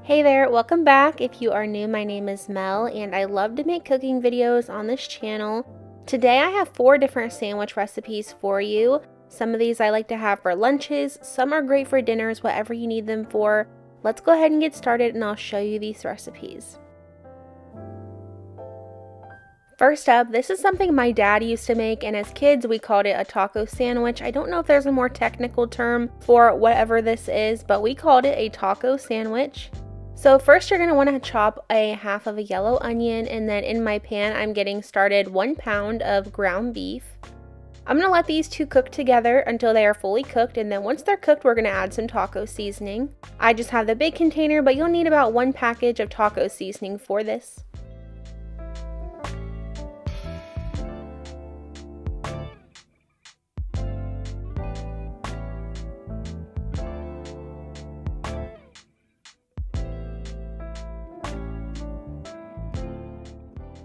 Hey there, welcome back. If you are new, my name is Mel and I love to make cooking videos on this channel. Today I have 4 different sandwich recipes for you. Some of these I like to have for lunches, some are great for dinners, whatever you need them for. Let's go ahead and get started and I'll show you these recipes. First up, this is something my dad used to make, and as kids we called it a taco sandwich. I don't know if there's a more technical term for whatever this is, but we called it a taco sandwich. So first you're going to want to chop a half of a yellow onion, and then in my pan I'm getting started 1 pound of ground beef. I'm going to let these two cook together until they are fully cooked, and then once they're cooked we're going to add some taco seasoning. I just have the big container, but you'll need about 1 package of taco seasoning for this.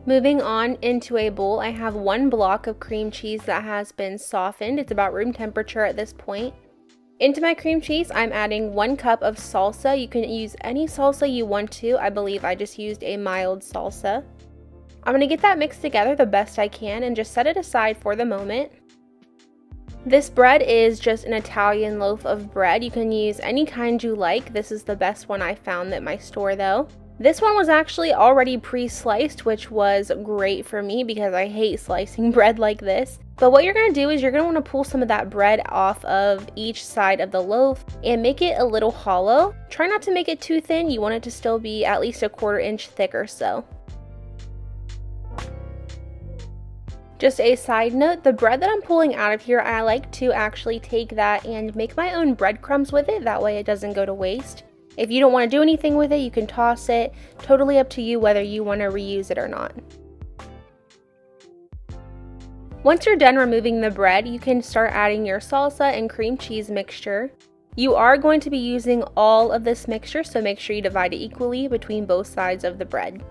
Moving on into a bowl, I have 1 block of cream cheese that has been softened. It's about room temperature at this point. Into my cream cheese, I'm adding 1 cup of salsa. You can use any salsa you want to. I believe I just used a mild salsa. I'm going to get that mixed together the best I can and just set it aside for the moment. This bread is just an Italian loaf of bread. You can use any kind you like. This is the best one I found at my store though. This one was actually already pre-sliced, which was great for me because I hate slicing bread like this. But what you're going to do is you're going to want to pull some of that bread off of each side of the loaf and make it a little hollow. Try not to make it too thin. You want it to still be at least a 1/4 inch thick or so. Just a side note, the bread that I'm pulling out of here, I like to actually take that and make my own breadcrumbs with it. That way it doesn't go to waste. If you don't want to do anything with it, you can toss it. Totally up to you whether you want to reuse it or not. Once you're done removing the bread, you can start adding your salsa and cream cheese mixture. You are going to be using all of this mixture, so make sure you divide it equally between both sides of the bread.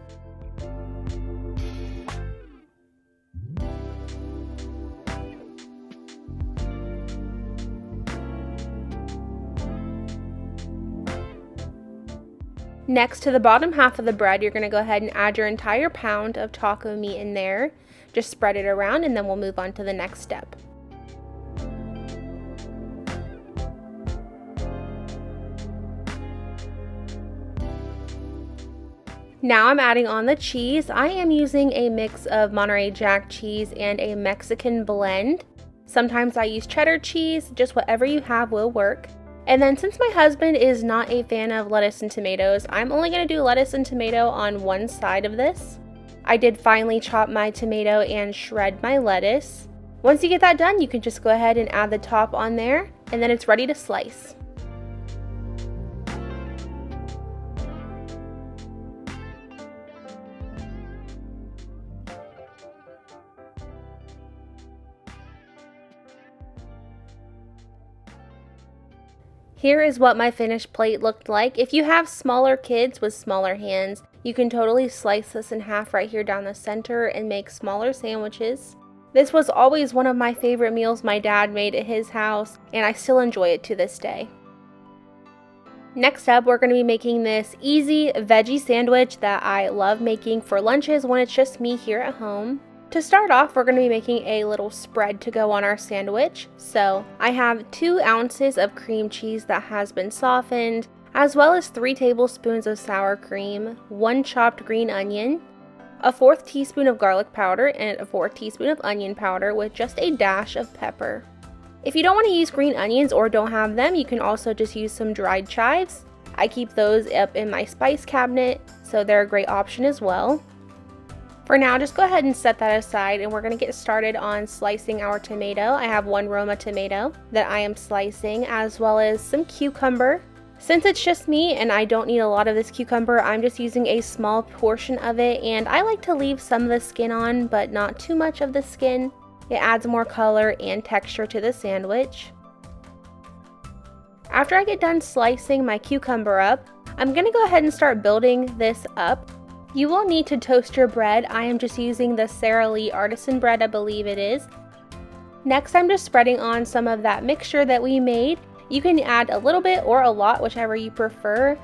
Next, to the bottom half of the bread, you're going to go ahead and add your entire pound of taco meat in there. Just spread it around and then we'll move on to the next step. Now I'm adding on the cheese. I am using a mix of Monterey Jack cheese and a Mexican blend. Sometimes I use cheddar cheese, just whatever you have will work. And then since my husband is not a fan of lettuce and tomatoes, I'm only going to do lettuce and tomato on one side of this. I did finely chop my tomato and shred my lettuce. Once you get that done, you can just go ahead and add the top on there, and then it's ready to slice. Here is what my finished plate looked like. If you have smaller kids with smaller hands, you can totally slice this in half right here down the center and make smaller sandwiches. This was always one of my favorite meals my dad made at his house, and I still enjoy it to this day. Next up, we're going to be making this easy veggie sandwich that I love making for lunches when it's just me here at home. To start off, we're going to be making a little spread to go on our sandwich. So I have 2 ounces of cream cheese that has been softened, as well as 3 tablespoons of sour cream, 1 chopped green onion, a 1/4 teaspoon of garlic powder, and a 1/4 teaspoon of onion powder with just a dash of pepper. If you don't want to use green onions or don't have them, you can also just use some dried chives. I keep those up in my spice cabinet, so they're a great option as well. For now, just go ahead and set that aside and we're going to get started on slicing our tomato. I have 1 Roma tomato that I am slicing, as well as some cucumber. Since it's just me and I don't need a lot of this cucumber, I'm just using a small portion of it, and I like to leave some of the skin on, but not too much of the skin. It adds more color and texture to the sandwich. After I get done slicing my cucumber up, I'm going to go ahead and start building this up. You will need to toast your bread. I am just using the Sara Lee artisan bread, I believe it is. Next, I'm just spreading on some of that mixture that we made. You can add a little bit or a lot, whichever you prefer.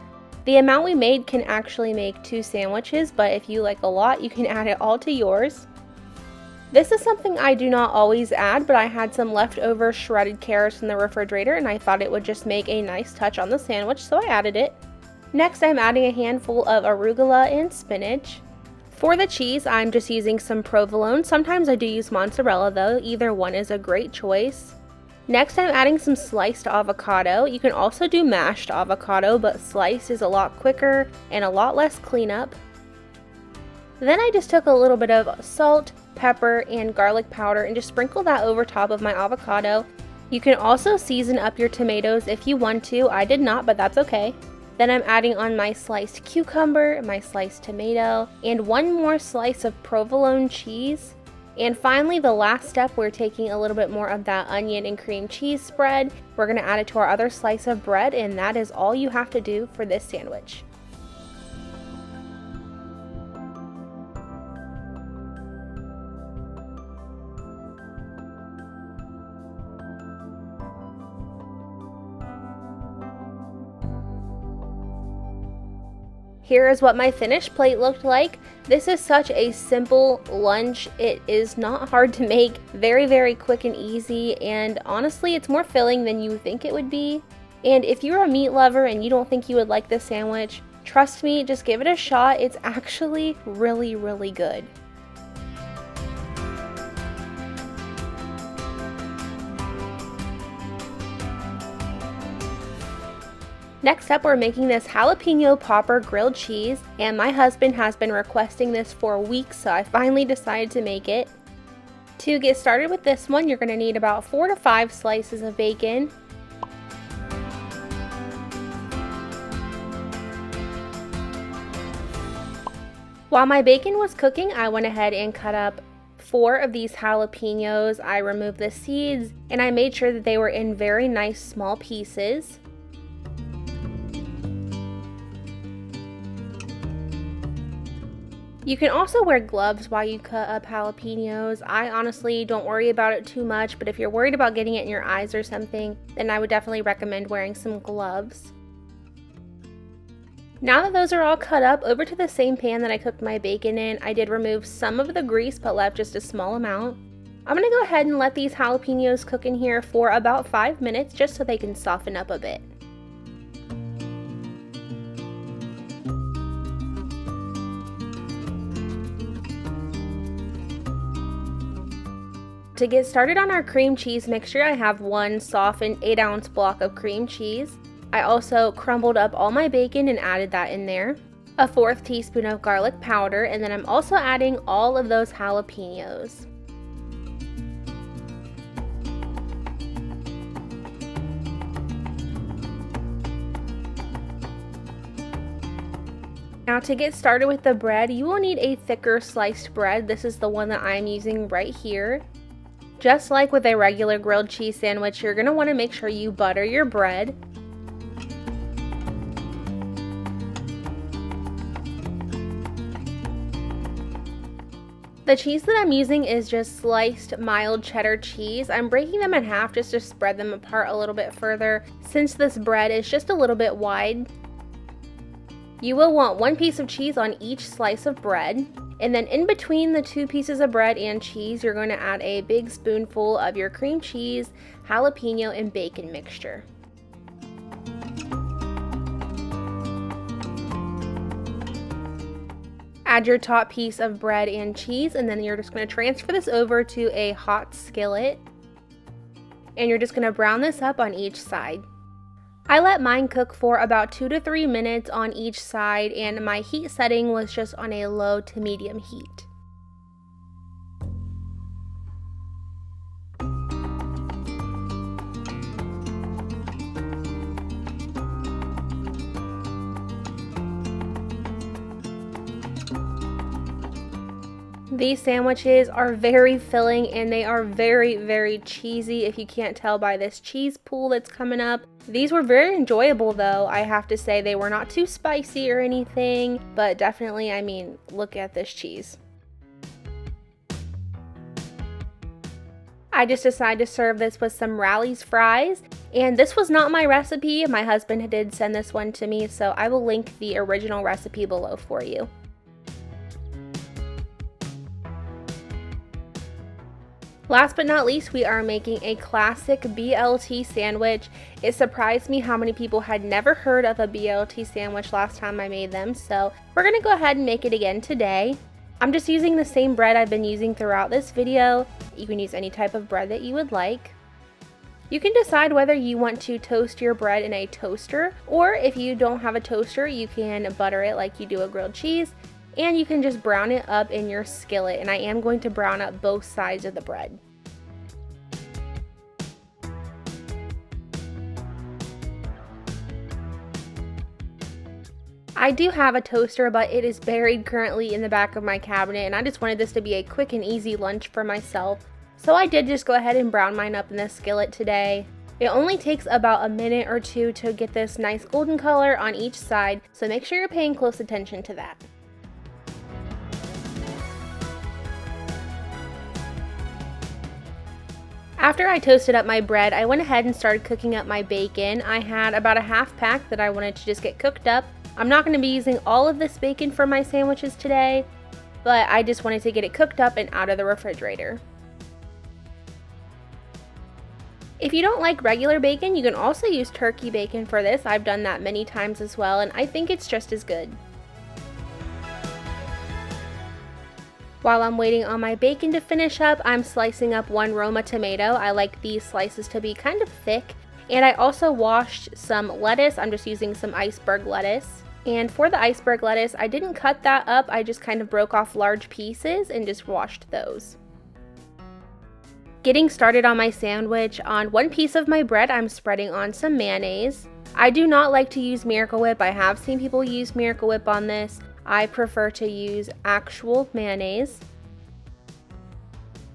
The amount we made can actually make 2 sandwiches, but if you like a lot, you can add it all to yours. This is something I do not always add, but I had some leftover shredded carrots in the refrigerator and I thought it would just make a nice touch on the sandwich, so I added it. Next, I'm adding a handful of arugula and spinach. For the cheese, I'm just using some provolone. Sometimes I do use mozzarella though, either one is a great choice. Next, I'm adding some sliced avocado. You can also do mashed avocado, but sliced is a lot quicker and a lot less cleanup. Then I just took a little bit of salt, pepper, and garlic powder and just sprinkled that over top of my avocado. You can also season up your tomatoes if you want to. I did not, but that's okay. Then I'm adding on my sliced cucumber, my sliced tomato, and one more slice of provolone cheese. And finally, the last step, we're taking a little bit more of that onion and cream cheese spread. We're going to add it to our other slice of bread, and that is all you have to do for this sandwich. Here is what my finished plate looked like. This is such a simple lunch. It is not hard to make, very quick and easy, and honestly it's more filling than you think it would be. And if you're a meat lover and you don't think you would like this sandwich, trust me, just give it a shot. It's actually really good. Next up, we're making this jalapeno popper grilled cheese, and my husband has been requesting this for weeks, so I finally decided to make it. To get started with this one, you're going to need about 4 to 5 slices of bacon. While my bacon was cooking, I went ahead and cut up 4 of these jalapenos. I removed the seeds, and I made sure that they were in very nice small pieces. You can also wear gloves while you cut up jalapenos. I honestly don't worry about it too much, but if you're worried about getting it in your eyes or something, then I would definitely recommend wearing some gloves. Now that those are all cut up, over to the same pan that I cooked my bacon in, I did remove some of the grease but left just a small amount. I'm going to go ahead and let these jalapenos cook in here for about 5 minutes just so they can soften up a bit. To get started on our cream cheese mixture, I have one softened 8-ounce block of cream cheese. I also crumbled up all my bacon and added that in there. A 1/4 teaspoon of garlic powder, and then I'm also adding all of those jalapenos. Now to get started with the bread, you will need a thicker sliced bread. This is the one that I'm using right here. Just like with a regular grilled cheese sandwich, you're going to want to make sure you butter your bread. The cheese that I'm using is just sliced mild cheddar cheese. I'm breaking them in half just to spread them apart a little bit further since this bread is just a little bit wide. You will want 1 piece of cheese on each slice of bread. And then in between the 2 pieces of bread and cheese, you're going to add a big spoonful of your cream cheese, jalapeno, and bacon mixture. Add your top piece of bread and cheese, and then you're just going to transfer this over to a hot skillet. And you're just going to brown this up on each side. I let mine cook for about 2 to 3 minutes on each side, and my heat setting was just on a low to medium heat. These sandwiches are very filling and they are very cheesy, if you can't tell by this cheese pool that's coming up. These were very enjoyable though, I have to say. They were not too spicy or anything, but definitely, I mean, look at this cheese. I just decided to serve this with some Rally's fries, and this was not my recipe. My husband did send this one to me, so I will link the original recipe below for you. Last but not least, we are making a classic BLT sandwich. It surprised me how many people had never heard of a BLT sandwich last time I made them, so we're going to go ahead and make it again today. I'm just using the same bread I've been using throughout this video. You can use any type of bread that you would like. You can decide whether you want to toast your bread in a toaster, or if you don't have a toaster, you can butter it like you do a grilled cheese, and you can just brown it up in your skillet, and I am going to brown up both sides of the bread. I do have a toaster, but it is buried currently in the back of my cabinet, and I just wanted this to be a quick and easy lunch for myself. So I did just go ahead and brown mine up in the skillet today. It only takes about a minute or two to get this nice golden color on each side, so make sure you're paying close attention to that. After I toasted up my bread, I went ahead and started cooking up my bacon. I had about a half pack that I wanted to just get cooked up. I'm not going to be using all of this bacon for my sandwiches today, but I just wanted to get it cooked up and out of the refrigerator. If you don't like regular bacon, you can also use turkey bacon for this. I've done that many times as well, and I think it's just as good. While I'm waiting on my bacon to finish up, I'm slicing up one Roma tomato. I like these slices to be kind of thick. And I also washed some lettuce. I'm just using some iceberg lettuce. And for the iceberg lettuce, I didn't cut that up. I just kind of broke off large pieces and just washed those. Getting started on my sandwich, on one piece of my bread, I'm spreading on some mayonnaise. I do not like to use Miracle Whip. I have seen people use Miracle Whip on this. I prefer to use actual mayonnaise.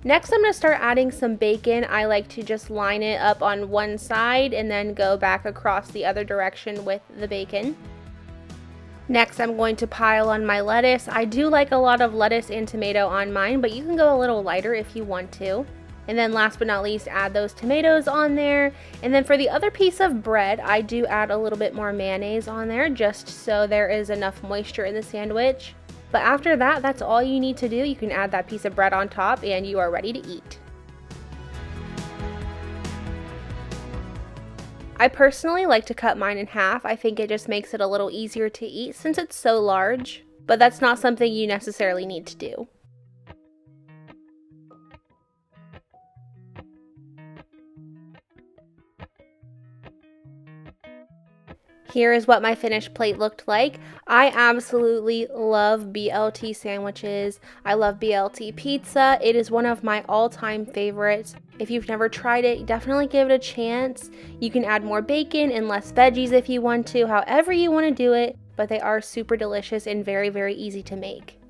Next, I'm going to start adding some bacon. I like to just line it up on one side and then go back across the other direction with the bacon. Next, I'm going to pile on my lettuce. I do like a lot of lettuce and tomato on mine, but you can go a little lighter if you want to. And then last but not least, add those tomatoes on there. And then for the other piece of bread, I do add a little bit more mayonnaise on there just so there is enough moisture in the sandwich. But after that, that's all you need to do. You can add that piece of bread on top and you are ready to eat. I personally like to cut mine in half. I think it just makes it a little easier to eat since it's so large, but that's not something you necessarily need to do. Here is what my finished plate looked like. I absolutely love BLT sandwiches. I love BLT pizza. It is one of my all-time favorites. If you've never tried it, definitely give it a chance. You can add more bacon and less veggies if you want to, however you want to do it, but they are super delicious and very, very easy to make.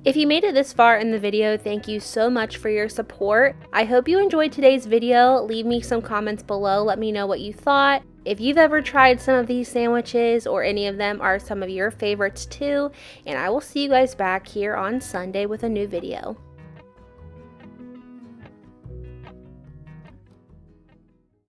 If you made it this far in the video, thank you so much for your support. I hope you enjoyed today's video. Leave me some comments below. Let me know what you thought. If you've ever tried some of these sandwiches or any of them are some of your favorites too, and I will see you guys back here on Sunday with a new video.